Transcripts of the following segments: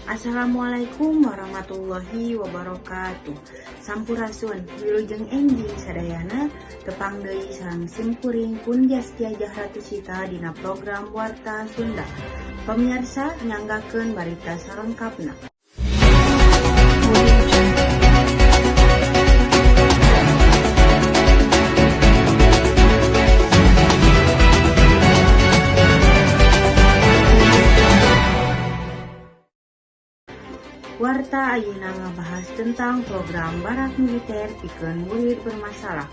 Assalamualaikum warahmatullahi wabarakatuh. Sampurasun, wilujeng enjing sadayana tepang deui sareng simkuring pun Zaskia Zahra Tusita dina program Warta Sunda. Pemirsa nyanggakeun barita salengkapna. Warta ayeuna ngabahas tentang program barak militer pikeun murid bermasalah.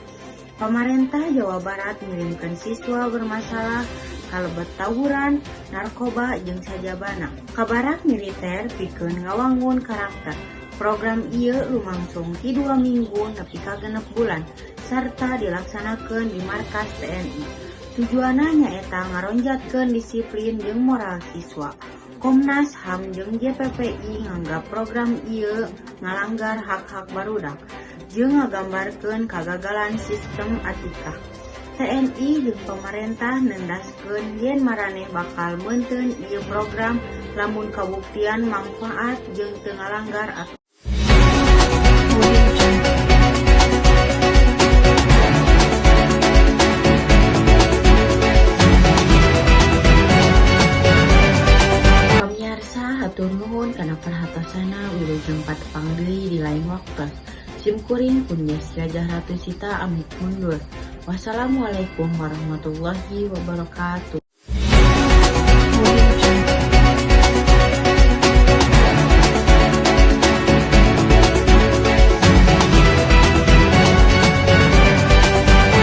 Pemerintah Jawa Barat ngirimkeun siswa bermasalah kalebet tawuran, narkoba jeung sajabana ka barak militer pikeun ngawangun karakter. Program ieu lumangsung ti 2 minggu nepi ka 6 bulan sarta dilaksanakeun di markas TNI. Tujuanna nyaeta ngaronjatkeun disiplin jeung moral siswa. Komnas HAM jeung JPPI nganggap program ieu ngalanggar hak-hak barudak jeung ngagambarkeun kagagalan sistem atikah. TNI jeung pemerintah nendaskeun yen maraneh bakal meunteun ieu program lamun kabuktian mangfaat jeung teu ngalanggar aturan. Hatur nuhun kana perhatosana wilujeng patepang deui di lain waktu. Simkuring pun Zaskia Zahra Tusita amit mundur. Wassalamualaikum warahmatullahi wabarakatuh.